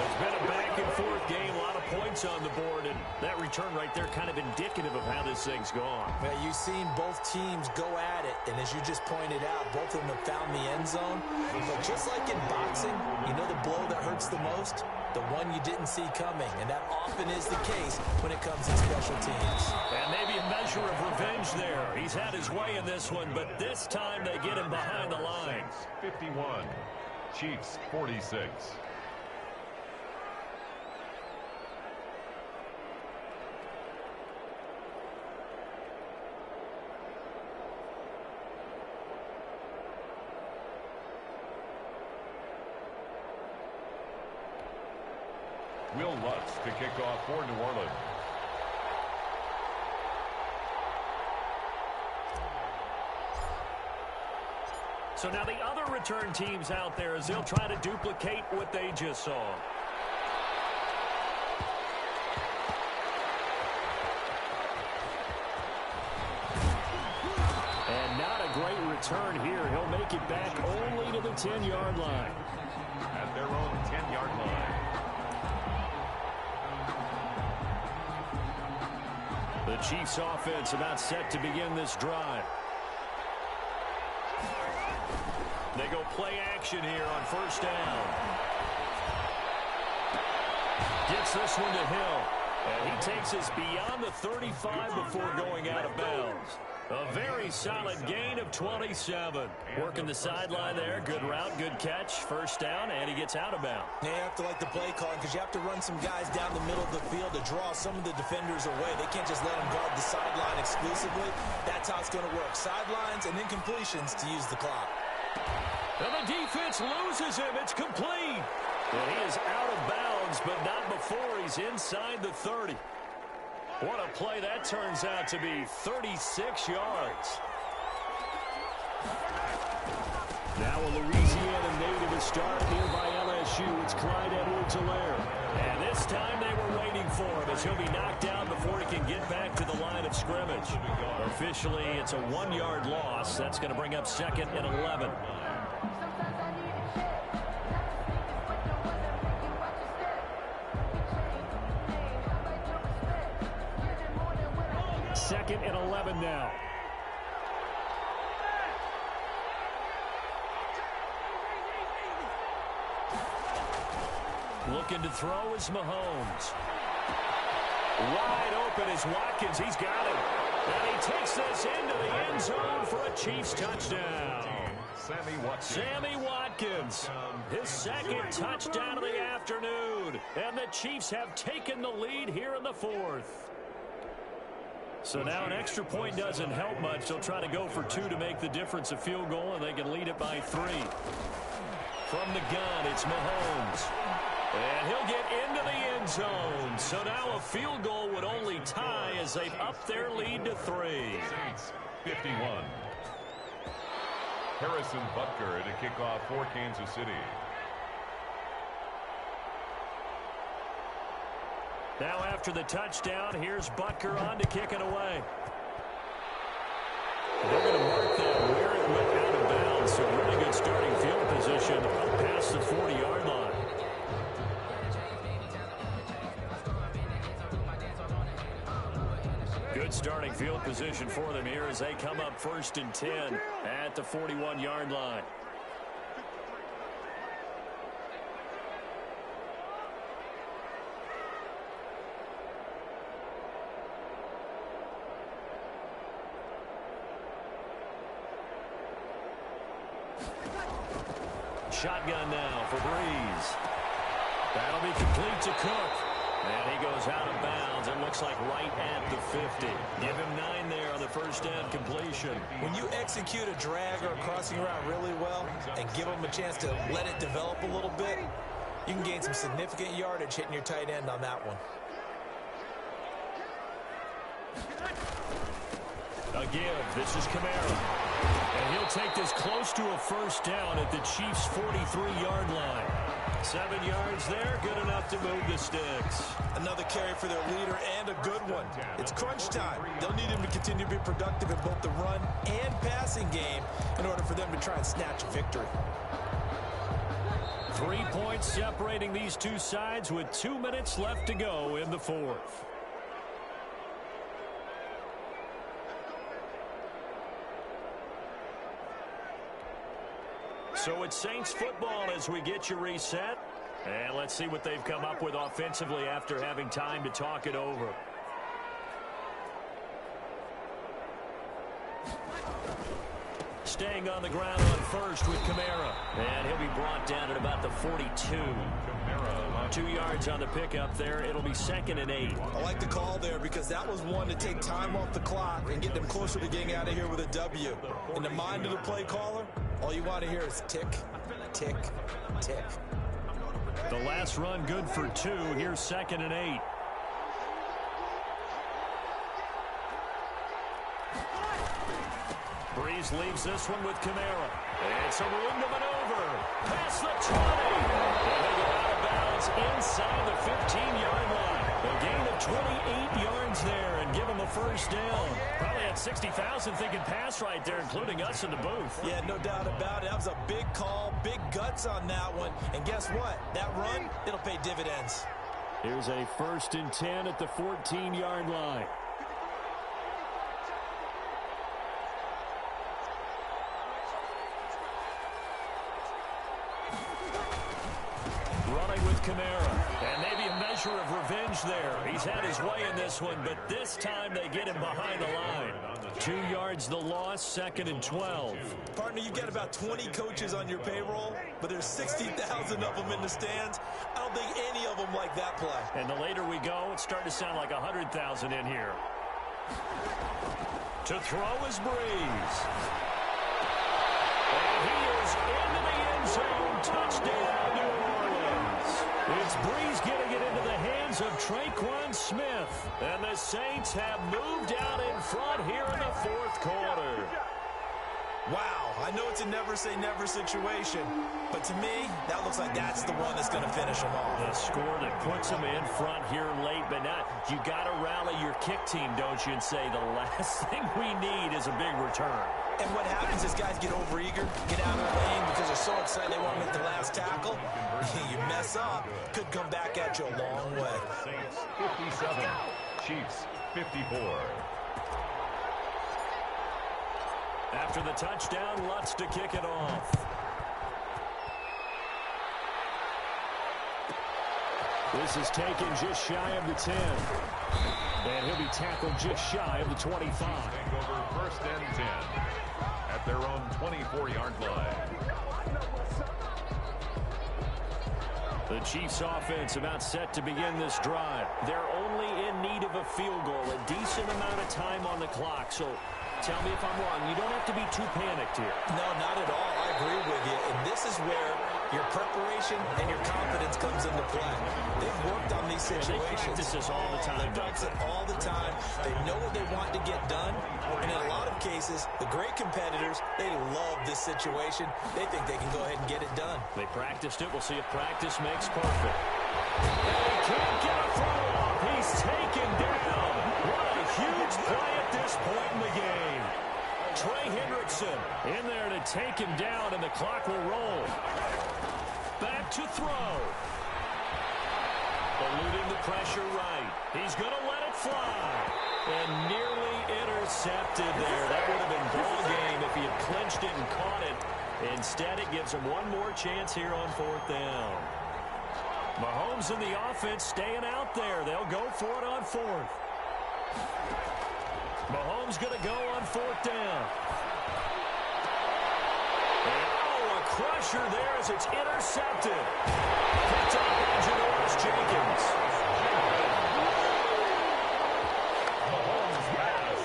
Speaker 2: It's been a back-and-forth game. A lot of points on the board. And that return right there kind of indicative of how this thing's gone.
Speaker 3: Well, you've seen both teams go at it. And as you just pointed out, both of them have found the end zone. But just like in boxing, you know the blow that hurts the most? The one you didn't see coming. And that often is the case when it comes to special teams.
Speaker 2: And maybe a measure of revenge there. He's had his way in this one, but this time they get him behind the line.
Speaker 1: 51. Chiefs 46. Will Lutz to kick off for New Orleans.
Speaker 2: So now the other return teams out there as they'll try to duplicate what they just saw. And not a great return here. He'll make it back only to the 10-yard line.
Speaker 1: At their own 10-yard line.
Speaker 2: The Chiefs offense about set to begin this drive. They go play action here on first down. Gets this one to Hill. And he takes us beyond the 35 before going out of bounds. A very solid gain of 27. Working the sideline there. Good route, good catch. First down, and he gets out of bounds.
Speaker 3: You have to like the play calling because you have to run some guys down the middle of the field to draw some of the defenders away. They can't just let them guard the sideline exclusively. That's how it's going to work. Sidelines and then completions to use the clock.
Speaker 2: And the defense loses him. It's complete. And he is out of bounds, but not before he's inside the 30. What a play that turns out to be. 36 yards. Now a Louisiana native is start here by LSU. It's Clyde Edwards-Helaire. And this time they were waiting for him as he'll be knocked down before he can get back to the line of scrimmage. Officially, it's a 1-yard loss. That's going to bring up 2nd and 11. Second and 11 now. Looking to throw is Mahomes. Wide open is Watkins. He's got it. And he takes this into the end zone for a Chiefs touchdown. Sammy Watkins, his second touchdown of the afternoon. And the Chiefs have taken the lead here in the fourth. So now an extra point doesn't help much. They'll try to go for 2 to make the difference a field goal, and they can lead it by 3. From the gun, it's Mahomes. And he'll get into the end zone. So now a field goal would only tie as they've upped their lead to 3.
Speaker 1: Saints 51. Harrison Butker to kick off for Kansas City.
Speaker 2: Now after the touchdown, here's Butker on to kick it away. They're going to mark that where it went out of bounds. So really good starting field position up past the 40-yard line. Good starting field position for them here as they come up 1st and 10 at the 41-yard line. Shotgun now for Breeze. That'll be complete to Cook. And he goes out of bounds. It looks like right at the 50. Give him 9 there on the first down completion.
Speaker 3: When you execute a drag or a crossing route really well and give them a chance to let it develop a little bit, you can gain some significant yardage hitting your tight end on that one.
Speaker 2: A give. This is Kamara. And he'll take this close to a first down at the Chiefs' 43-yard line. 7 yards there, good enough to move the sticks.
Speaker 3: Another carry for their leader and a good one. It's crunch time. They'll need him to continue to be productive in both the run and passing game in order for them to try and snatch a victory.
Speaker 2: 3 points separating these two sides with 2 minutes left to go in the 4th. So it's Saints football as we get you reset. And let's see what they've come up with offensively after having time to talk it over. Staying on the ground on first with Kamara. And he'll be brought down at about the 42. 2 yards on the pickup there. It'll be 2nd and 8.
Speaker 3: I like the call there because that was one to take time off the clock and get them closer to getting out of here with a W. In the mind of the play caller, all you want to hear is tick, tick, tick.
Speaker 2: The last run good for 2. Here's 2nd and 8. Breeze leaves this one with Kamara. It's a room to maneuver. Past the 20. And they go out of bounds inside the 15-yard line. A gain of 28 yards there and give them a first down. Probably had 60,000 thinking pass right there, including us in the booth.
Speaker 3: Yeah, no doubt about it. That was a big call, big guts on that one. And guess what? That run, it'll pay dividends.
Speaker 2: Here's a 1st and 10 at the 14-yard line. Running with Kamara. And maybe a measure of revenge there. He's had his way in this one, but this time they get him behind the line. 2 yards the loss, 2nd and 12.
Speaker 3: Partner, you got about 20 coaches on your payroll, but there's 60,000 of them in the stands. I don't think any of them like that play.
Speaker 2: And the later we go, it's starting to sound like 100,000 in here. To throw is Breeze. And he is into the end zone. Touchdown, New Orleans. It's Breeze getting it into the hands of Traquan Smith. And the Saints have moved out in front here in the 4th quarter.
Speaker 3: Wow, I know it's a never-say-never situation, but to me, that looks like that's the one that's going to finish them off.
Speaker 2: The score that puts them in front here late, but not. You got to rally your kick team, don't you, and say the last thing we need is a big return.
Speaker 3: And what happens is guys get overeager, get out of the lane because they're so excited they want to make the last tackle. You mess up, could come back at you a long way.
Speaker 1: Saints 57, Chiefs 54.
Speaker 2: After the touchdown, Lutz to kick it off. This is taken just shy of the 10. And he'll be tackled just shy of the 25.
Speaker 1: Take over 1st and 10 at their own 24-yard line.
Speaker 2: The Chiefs offense about set to begin this drive. They're only in need of a field goal, a decent amount of time on the clock. So tell me if I'm wrong. You don't have to be too panicked here.
Speaker 3: No, not at all. I agree with you. And this is where your preparation and your confidence comes into play. They've worked on these situations.
Speaker 2: They practice this all the time.
Speaker 3: They practice it all the time. They know what they want to get done. And in a lot of cases, the great competitors, they love this situation. They think they can go ahead and get it done.
Speaker 2: They practiced it. We'll see if practice makes perfect. And he can't get a throw off. He's taken down. What a huge play at this point in the game. Trey Hendrickson in there to take him down, and the clock will roll. Back to throw. Eluding the pressure right. He's going to let it fly. And nearly intercepted there. That would have been ball game if he had clinched it and caught it. Instead, it gives him one more chance here on 4th down. Mahomes and the offense staying out there. They'll go for it on 4th. Mahomes going to go on 4th down. And, oh, a crusher there as it's intercepted. Picked up by Janoris Jenkins.
Speaker 1: Mahomes pass.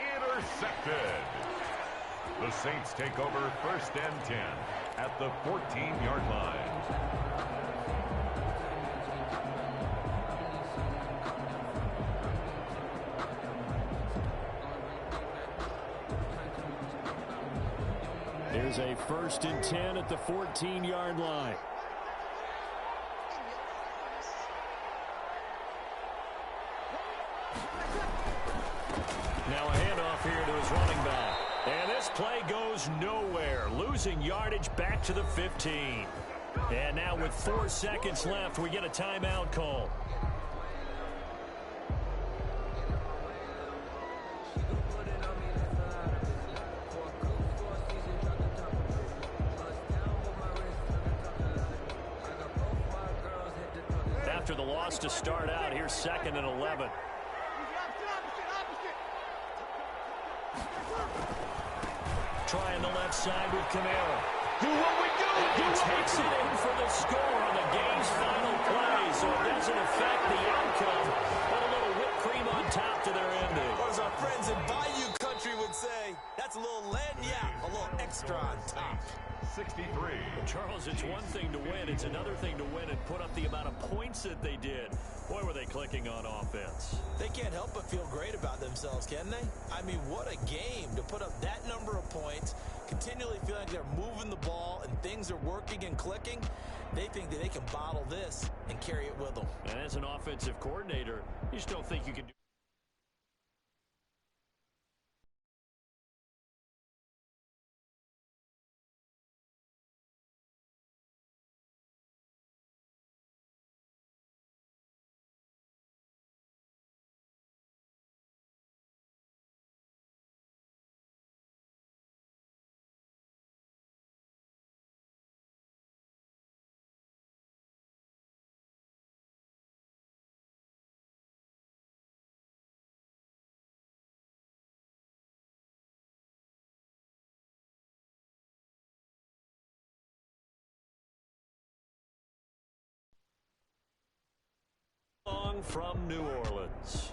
Speaker 1: Intercepted. The Saints take over 1st and 10 at the 14-yard line.
Speaker 2: Here's a 1st and 10 at the 14-yard line. Now a handoff here to his running back. And this play goes nowhere. Losing yardage back to the 15. And now with 4 seconds left, we get a timeout call. After the loss to start out, here's 2nd and 11. Trying the left side with Kamara.
Speaker 4: Do what we do.
Speaker 2: He takes it in for the score on the game's final play, so it doesn't affect the outcome, but a little whipped cream on top to their ending.
Speaker 3: Or as our friends in Bayou Country would say, that's a little a little extra on top.
Speaker 1: 63.
Speaker 2: Charles, it's one thing to win. It's another thing to win and put up the amount of points that they did. Boy, were they clicking on offense.
Speaker 3: They can't help but feel great about themselves, can they? I mean, what a game to put up that number of points, continually feeling like they're moving the ball and things are working and clicking. They think that they can bottle this and carry it with them.
Speaker 2: And as an offensive coordinator, you just don't think you can do long from New Orleans.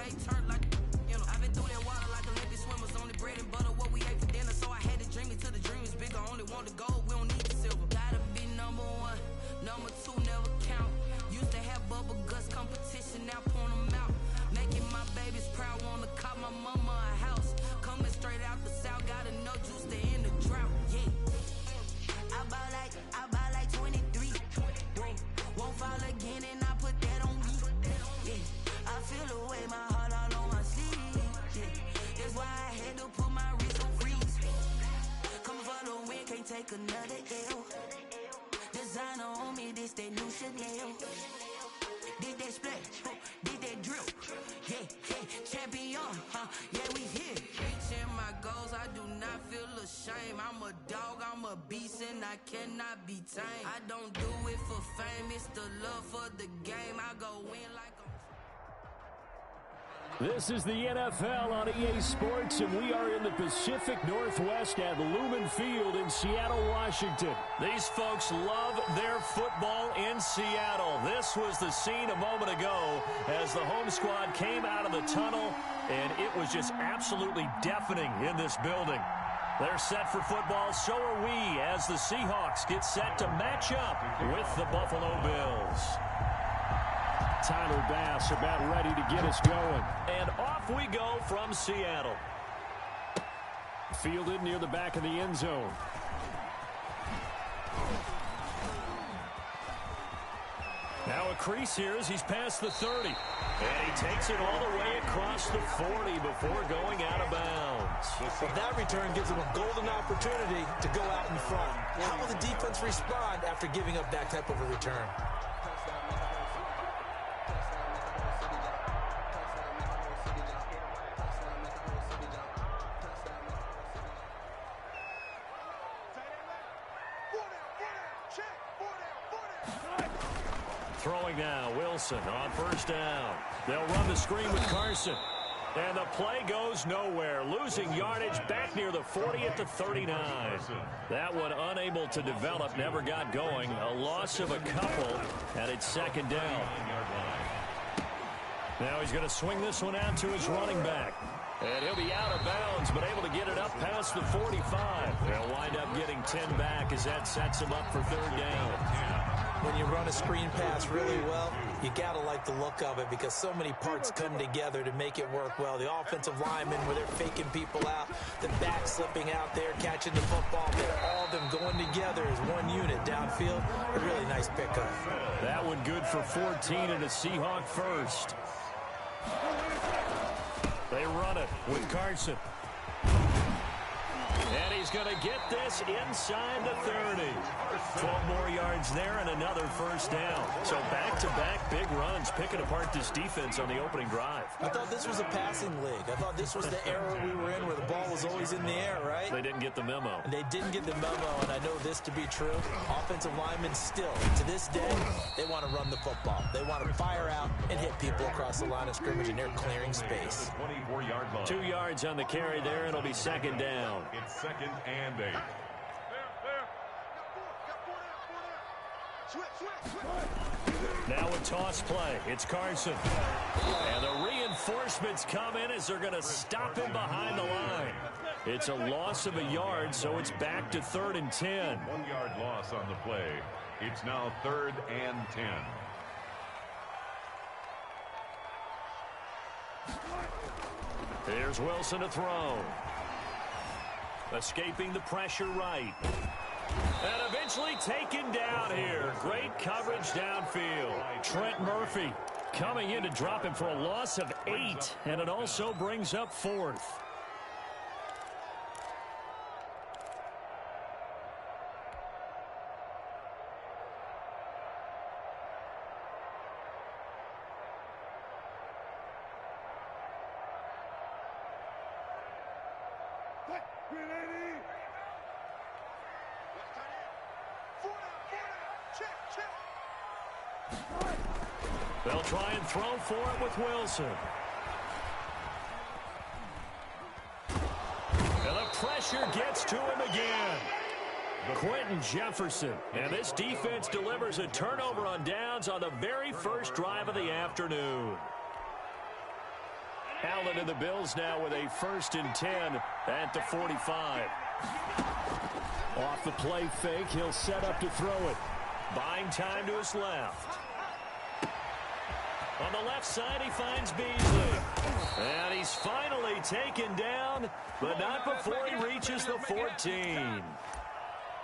Speaker 6: they turned like, you know. I've been through that water like Olympic swimmers. Only bread and butter, what we ate for dinner. So I had to dream it till the dream is bigger. Only want the gold, we don't need the silver. Gotta be number one, number two never count. Used to have bubble guts competition, now point them out. Making my babies proud, wanna cop my mama a house. Coming straight out the south, got enough juice to end the drought. Yeah. I buy like 23. Won't fall again and I put that on me. Yeah. I feel the way, my heart all on my sleeve. Yeah. That's why I had to put my wrist on freeze. Coming for the win, can't take another L. Designer on me, this that new Chanel. Did that splash, did that drip. Yeah, champion, yeah, we here. Reaching my goals, I do not feel ashamed. I'm a dog, I'm a beast, and I cannot be tamed. I don't do it for fame, it's the love for the game. I go in like I'm...
Speaker 2: This is the NFL on EA Sports, and we are in the Pacific Northwest at Lumen Field in Seattle, Washington.
Speaker 5: These folks love their football in Seattle. This was the scene a moment ago as the home squad came out of the tunnel, and it was just absolutely deafening in this building. They're set for football, so are we, as the Seahawks get set to match up with the Buffalo Bills.
Speaker 2: Tyler Bass about ready to get us going.
Speaker 5: And off we go from Seattle.
Speaker 2: Fielded near the back of the end zone.
Speaker 5: Now a crease here as he's past the 30. And he takes it all the way across the 40 before going out of bounds.
Speaker 3: Well, that return gives him a golden opportunity to go out in front. How will the defense respond after giving up that type of a return?
Speaker 5: Throwing now, Wilson on first down. They'll run the screen with Carson. And the play goes nowhere. Losing yardage back near the 40 at the 39. That one unable to develop, never got going. A loss of a couple, and it's second down. Now he's going to swing this one out to his running back. And he'll be out of bounds, but able to get it up past the 45. They'll wind up getting 10 back as that sets him up for third down.
Speaker 3: When you run a screen pass really well, you got to like the look of it because so many parts come together to make it work well. The offensive linemen, where they're faking people out, the back slipping out there, catching the football, all of them going together as one unit downfield. A really nice pickup.
Speaker 5: That one good for 14 and a Seahawk first. They run it with Carson. And he's going to get this inside the 30. 12 more yards there and another first down. So back-to-back big runs, picking apart this defense on the opening drive.
Speaker 3: I thought this was a passing league. I thought this was the era we were in where the ball was always in the air, right?
Speaker 5: They didn't get the memo.
Speaker 3: And they didn't get the memo, and I know this to be true. Offensive linemen still, to this day, they want to run the football. They want to fire out and hit people across the line of scrimmage, and they're clearing space.
Speaker 1: 24-yard line.
Speaker 5: 2 yards on the carry there, and it'll be second down.
Speaker 1: It's second and 8.
Speaker 5: Now a toss play. It's Carson. And the reinforcements come in as they're going to stop him behind the line. It's a loss of a yard, so it's back to 3rd and 10.
Speaker 1: 1 yard loss on the play. It's now 3rd and 10.
Speaker 5: Here's Wilson to throw. Escaping the pressure right. And eventually taken down here. Great coverage downfield. Trent Murphy coming in to drop him for a loss of 8. And it also brings up 4th. They'll try and throw for it with Wilson. And the pressure gets to him again. Quentin Jefferson. And this defense delivers a turnover on downs on the very first drive of the afternoon.
Speaker 2: Allen and the Bills now with a 1st and 10 at the 45. Off the play fake, he'll set up to throw it. Buying time to his left. On the left side, he finds Beasley. And he's finally taken down, but not before he reaches the 14.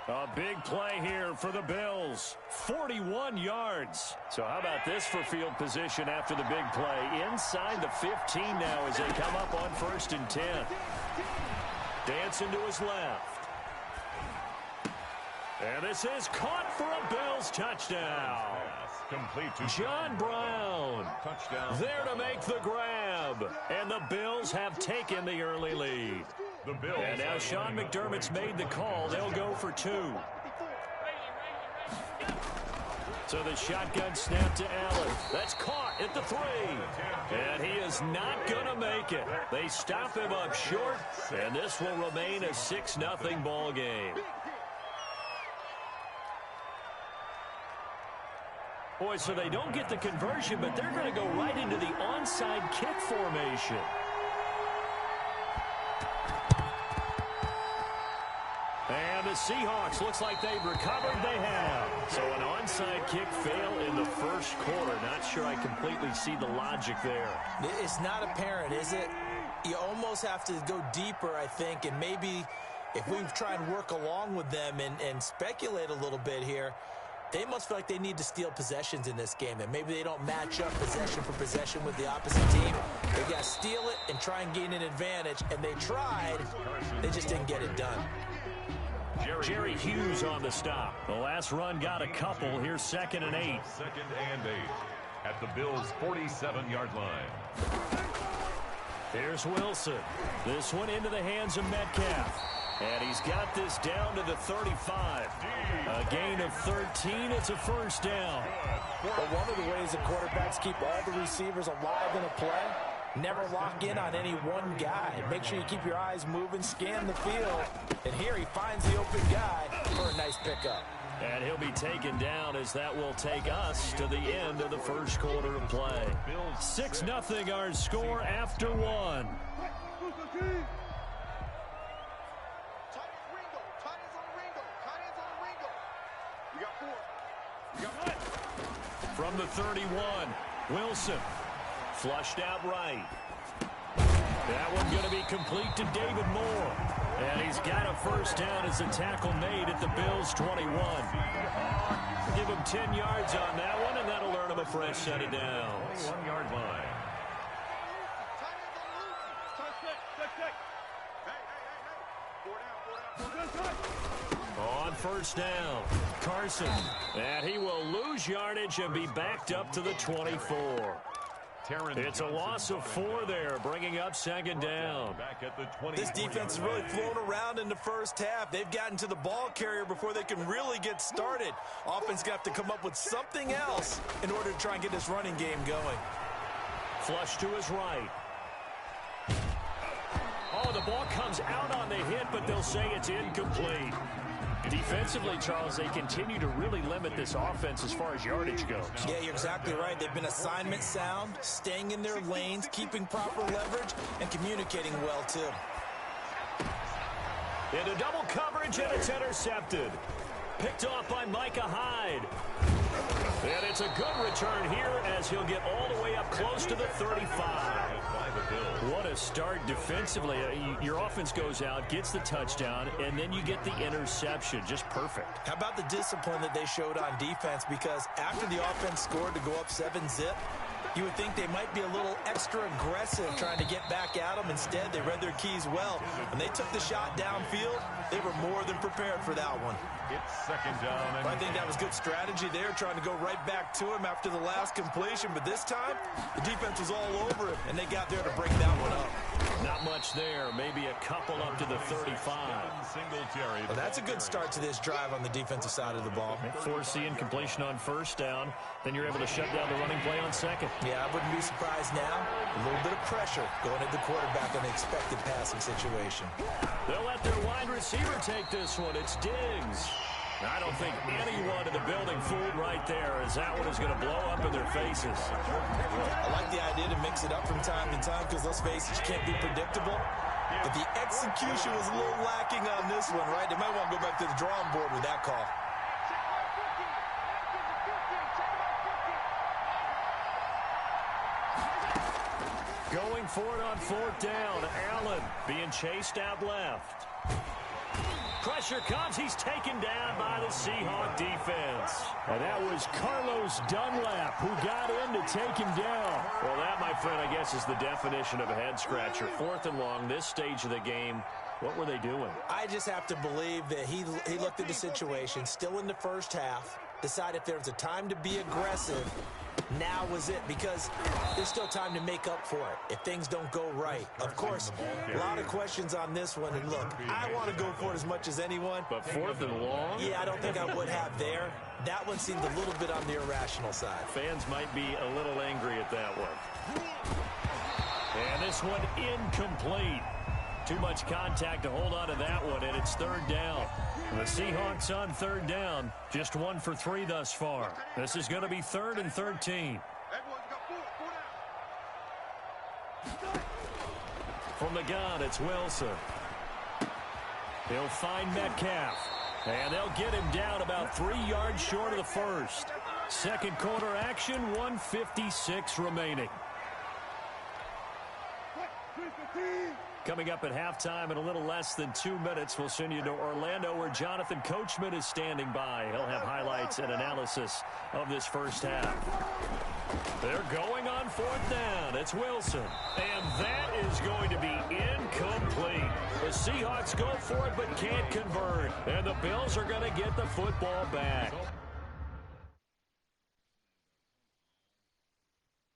Speaker 2: A big play here for the Bills. 41 yards. So how about this for field position after the big play? Inside the 15 now as they come up on 1st and 10. Dancing to his left. And this is caught for a Bills touchdown.
Speaker 1: Complete to
Speaker 2: John Brown.
Speaker 1: Touchdown.
Speaker 2: There to make the grab. And the Bills have taken the early lead.
Speaker 1: The Bills.
Speaker 2: And now Sean McDermott's made the call. They'll go for 2. So the shotgun snap to Allen. That's caught at the 3. And he is not going to make it. They stop him up short. And this will remain a 6-0 ball game. Boy, so they don't get the conversion, but they're going to go right into the onside kick formation. And the Seahawks, looks like they've recovered. They have. So an onside kick fail in the 1st quarter. Not sure I completely see the logic there.
Speaker 3: It's not apparent, is it? You almost have to go deeper, I think, and maybe if we try and work along with them and speculate a little bit here, they must feel like they need to steal possessions in this game, and maybe they don't match up possession for possession with the opposite team. They got to steal it and try and gain an advantage, and they tried. They just didn't get it done.
Speaker 2: Jerry Hughes on the stop. The last run got a couple. Here's 2nd and 8.
Speaker 1: 2nd and 8 at the Bills' 47-yard line.
Speaker 2: Here's Wilson. This one into the hands of Metcalf. And he's got this down to the 35. A gain of 13. It's a 1st down.
Speaker 3: But one of the ways the quarterbacks keep all the receivers alive in a play, never lock in on any one guy. Make sure you keep your eyes moving, scan the field. And here he finds the open guy for a nice pickup.
Speaker 2: And he'll be taken down as that will take us to the end of the 1st quarter of play. 6-0 our score after 1. From the 31, Wilson. Flushed out right. That one going to be complete to David Moore. And he's got a 1st down as a tackle made at the Bills' 21. Give him 10 yards on that one, and that'll earn him a fresh set of downs.
Speaker 1: 1-yard line.
Speaker 2: On 1st down, Carson. And he will lose yardage and be backed up to the 24. It's a loss of 4 there, bringing up 2nd down.
Speaker 1: Back at the 20.
Speaker 3: This defense has really flown around in the 1st half. They've gotten to the ball carrier before they can really get started. Offense going to have to come up with something else in order to try and get this running game going.
Speaker 2: Flush to his right. Oh, the ball comes out on the hit, but they'll say it's incomplete. Defensively, Charles, they continue to really limit this offense as far as yardage goes.
Speaker 3: Yeah, you're exactly right. They've been assignment sound, staying in their lanes, keeping proper leverage, and communicating well, too.
Speaker 2: Into double coverage, and it's intercepted. Picked off by Micah Hyde. And it's a good return here as he'll get all the way up close to the 35. What a start defensively. Your offense goes out, gets the touchdown, and then you get the interception. Just perfect.
Speaker 3: How about the discipline that they showed on defense? Because after the offense scored to go up 7-zip, you would think they might be a little extra aggressive trying to get back at them. Instead, they read their keys well. When they took the shot downfield, they were more than prepared for that one.
Speaker 1: It's 2nd down.
Speaker 3: I think that was good strategy there, trying to go right back to him after the last completion. But this time, the defense was all over him, and they got there to break that one up.
Speaker 2: Not much there. Maybe a couple up to the 35.
Speaker 1: Singletary.
Speaker 3: Well, that's a good start to this drive on the defensive side of the ball.
Speaker 2: Force the incompletion on 1st down. Then you're able to shut down the running play on 2nd.
Speaker 3: Yeah, I wouldn't be surprised now. A little bit of pressure going at the quarterback on the expected passing situation.
Speaker 2: They'll let their wide receiver take this one. It's Diggs. I don't think anyone in the building fooled right there, as that one is going to blow up in their faces.
Speaker 3: I like the idea to mix it up from time to time because, let's face it, you can't be predictable. But the execution was a little lacking on this one, right? They might want to go back to the drawing board with that call.
Speaker 2: Going for it on 4th down. Allen being chased out left. Pressure comes. He's taken down by the Seahawk defense.
Speaker 5: And that was Carlos Dunlap who got in to take him down.
Speaker 2: Well, that, my friend, I guess is the definition of a head-scratcher. 4th and long, this stage of the game. What were they doing?
Speaker 3: I just have to believe that he looked at the situation, still in the first half, decided if there was a time to be aggressive, now was it, because there's still time to make up for it if things don't go right. Of course, a lot of questions on this one, and look, I want to go for it as much as anyone.
Speaker 2: But 4th and long?
Speaker 3: Yeah, I don't think I would have there. That one seemed a little bit on the irrational side.
Speaker 2: Fans might be a little angry at that one. And this one incomplete. Too much contact to hold on to that one, and it's 3rd down. The Seahawks on 3rd down, just 1 for 3 thus far. This is going to be 3rd and 13. From the gun, it's Wilson. He'll find Metcalf, and they'll get him down about 3 yards short of the first. Second quarter action, 1:56 remaining. Coming up at halftime in a little less than 2 minutes, we'll send you to Orlando where Jonathan Coachman is standing by. He'll have highlights and analysis of this first half. They're going on 4th down. It's Wilson. And that is going to be incomplete. The Seahawks go for it but can't convert. And the Bills are going to get the football back.